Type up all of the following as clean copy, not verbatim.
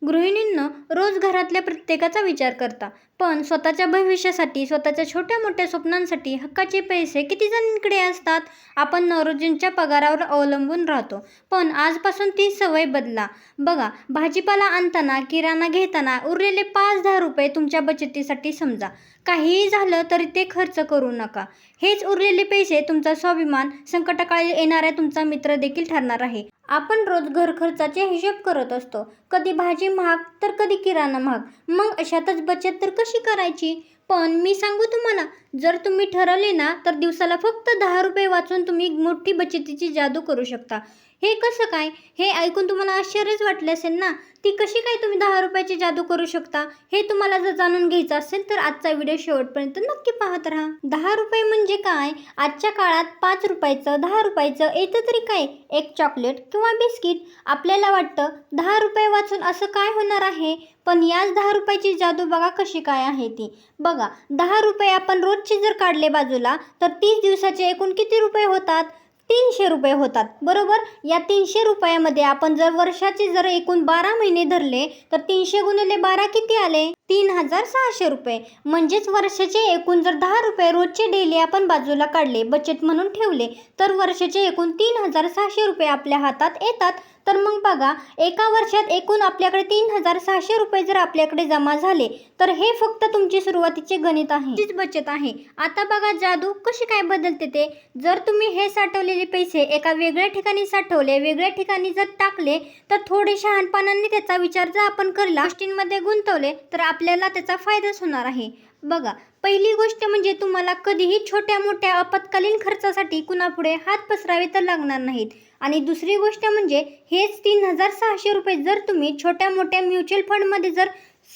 गृहिणींनो, रोज घरातल्या प्रत्येकाचा विचार करता, पण स्वतःच्या भविष्यासाठी, स्वतःच्या छोट्या मोठ्या स्वप्नांसाठी हक्काचे पैसे किती जणांकडे असतात? आपण रोजच्या पगारावर अवलंबून राहतो, पण आजपासून ती सवय बदला. बघा, भाजीपाला आणताना, किराणा घेताना उरलेले 5-10 रुपये तुमच्या बचतीसाठी समजा. काहीही झालं तरी ते खर्च करू नका. हेच उरलेले पैसे तुमचा स्वाभिमान, संकटकाळी येणारा तुमचा मित्र देखील ठरणार आहे. आपण रोज घर खर्चाचे हिशोब करत असतो. कधी भाजी महाग तर कधी किराणा महाग. मग अशातच बचत तर कशी करायची? पण मी सांगू तुम्हाला, जर तुम्ही ठरवले ना, तर दिवसाला फक्त 10 रुपये वाचून तुम्ही मोठी बचतीची जादू करू शकता. हे कसं काय? हे ऐकून तुम्हाला आश्चर्यच वाटले असेल ना. ती कशी काय तुम्ही 10 रुपयाची जादू करू शकता? हे तुम्हाला जर जाणून घ्यायचं असेल तर आजचा व्हिडिओ शेवटपर्यंत नक्की पाहत राहा. 10 रुपये म्हणजे काय? आजच्या काळात 5 रुपयाचं, 10 रुपयाचं येतं तरी काय? एक चॉकलेट किंवा बिस्किट. आपल्याला वाटतं 10 रुपये वाचून असं काय होणार आहे, पण याच 10 रुपयाची जादू बघा कशी काय आहे ती. बघा, 10 रुपये आपण रोजचे जर काढले बाजूला, तर 30 दिवसाचे एकूण किती रुपये होतात? 300 रुपये होतात, बरोबर. या 300 रुपयामध्ये आपण जर वर्षाचे जर एकूण 12 महिने धरले, तर 300 गुणिले 12 किती आले? 3600 रुपये. म्हणजेच वर्षाचे एकूण जर 10 रुपये रोजचे डेली आपण बाजूला काढले, बचत म्हणून ठेवले, तर वर्षाचे एकूण 3600 रुपये आपल्या हातात येतात. तर मग बघा, एका वर्षात एकूण आपल्याकडे 3600 रुपये जर आपल्याकडे जमा झाले, तर हे फक्त तुमची सुरुवातीचे गणित आहे, तीच बचत आहे. आता बघा जादू कशी काय बदलते ते. जर तुम्ही हे साठवलेले पैसे एका वेगळ्या ठिकाणी साठवले, वेगळ्या ठिकाणी जर टाकले, तर थोडे शहाणपणाने त्याचा विचार जर आपण केला, गोष्टींमध्ये गुंतवले, तर आपल्याला त्याचा फायदाच होणार आहे. बघा, पहिली गोष्ट म्हणजे तुम्हाला कधीही छोट्या मोठ्या आपत्कालीन खर्चासाठी कुणापुढे हात पसरावे तर लागणार नाहीत. आणि दुसरी गोष्ट म्हणजे हेच 3600 रुपये जर तुम्ही छोट्या मोठ्या म्युच्युअल फंडमध्ये जर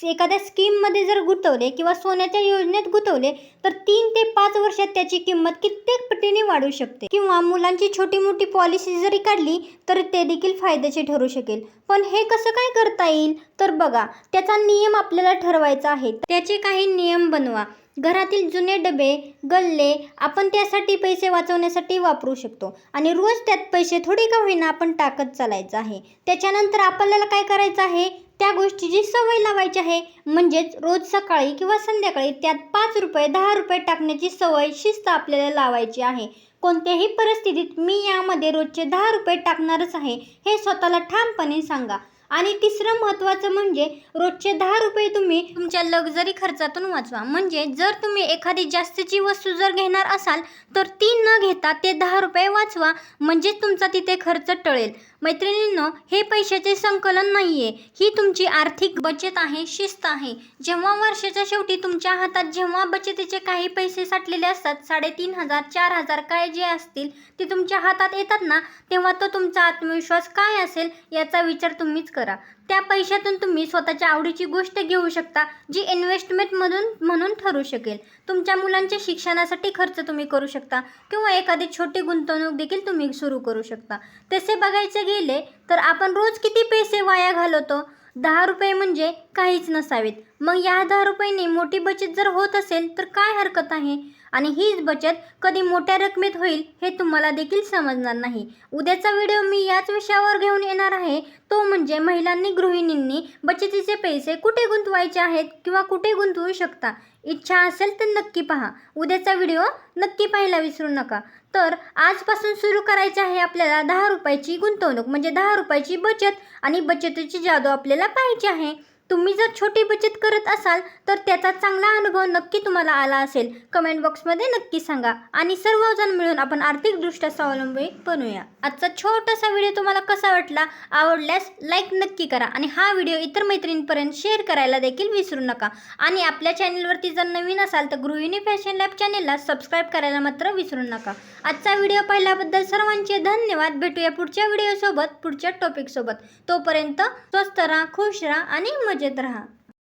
एखाद्या स्कीममध्ये जर गुंतवले किंवा सोन्याच्या योजनेत गुंतवले, तर 3 ते 5 वर्षात त्याची किंमत कित्येक पटीने वाढू शकते. किंवा मुलांची छोटी मोठी पॉलिसी जरी काढली, तर ते देखील फायद्याचे ठरू शकेल. पण हे कसं काय करता येईल? तर बघा, त्याचा नियम आपल्याला ठरवायचा आहे. त्याचे काही नियम बनवा. घरातील जुने डबे, गल्ले आपण त्यासाठी पैसे वाचवण्यासाठी वापरू शकतो आणि रोज त्यात पैसे थोडे का होईना आपण टाकत चालायचं आहे. त्याच्यानंतर आपल्याला काय करायचं आहे? त्या गोष्टीची सवय लावायची आहे. म्हणजेच रोज सकाळी किंवा संध्याकाळी त्यात 5 रुपये, 10 रुपये टाकण्याची सवय, शिस्त आपल्याला लावायची आहे. कोणत्याही परिस्थितीत मी यामध्ये रोजचे 10 रुपये टाकणारच आहे, हे स्वतःला ठामपणे सांगा. आणि तिसरं महत्त्वाचं म्हणजे रोजचे 10 रुपये तुम्ही तुमच्या लक्झरी खर्चातून वाचवा. म्हणजे जर तुम्ही एखादी जास्तीची वस्तू जर घेणार असाल, तर ती न घेता ते 10 रुपये वाचवा. म्हणजेच तुमचा तिथे खर्च टळेल. मैत्रिणींनो, हे पैशाचे संकलन नाही आहे, ही तुमची आर्थिक बचत आहे, शिस्त आहे. जेव्हा वर्षाच्या शेवटी तुमच्या हातात जेव्हा बचतीचे काही पैसे साठलेले असतात, 3500, 4000 काय जे असतील ते तुमच्या हातात येतात ना, तेव्हा तो तुमचा आत्मविश्वास काय असेल याचा विचार तुम्हीच करा. त्या पैशातून तुम्ही स्वतःच्या आवडीची गोष्ट घेऊ शकता, जी इन्व्हेस्टमेंट म्हणून ठरू शकेल. तुमच्या मुलांच्या शिक्षणासाठी खर्च तुम्ही करू शकता किंवा एखादी छोटी गुंतवणूक देखील तुम्ही सुरू करू शकता. तसे बघायचे गेले तर आपण रोज किती पैसे वाया घालवतो? 10 रुपये म्हणजे काहीच नसावेत. मग या 10 रुपयांनी मोठी बचत जर होत असेल तर काय हरकत आहे? आणि हीच बचत कधी मोठ्या रकमेत होईल हे तुम्हाला देखील समजणार नाही. उद्याचा व्हिडिओ मी याच विषयावर घेऊन येणार आहे, तो म्हणजे महिलांनी, गृहिणींनी बचतीचे पैसे कुठे गुंतवायचे आहेत किंवा कुठे गुंतवू शकता. इच्छा असेल तर नक्की पहा. उद्याचा व्हिडिओ नक्की पाहायला विसरू नका. तर आजपासून सुरू करायची आहे आपल्याला 10 रुपयाची गुंतवणूक, म्हणजे 10 रुपयाची बचत. आणि बचतीची जादू आपल्याला पाहायची आहे. तुम्ही जर छोटी बचत करत असाल तर त्याचा चांगला अनुभव नक्की तुम्हाला आला असेल. कमेंट बॉक्समध्ये नक्की सांगा आणि सर्वजण मिळून आपण आर्थिकदृष्ट्या स्वावलंबी बनूया. आजचा छोटासा व्हिडिओ तुम्हाला कसा वाटला? आवडल्यास लाईक नक्की करा आणि हा व्हिडिओ इतर मैत्रिणींपर्यंत शेअर करायला देखील विसरू नका. आणि आपल्या चॅनलवरती जर नवीन असाल तर गृहिणी फॅशन लॅब चॅनलला सबस्क्राईब करायला मात्र विसरू नका. आजचा व्हिडिओ पाहिल्याबद्दल सर्वांचे धन्यवाद. भेटूया पुढच्या व्हिडिओसोबत, पुढच्या टॉपिकसोबत. तोपर्यंत स्वस्त राहा, खुश राहा आणि मजेत राहा.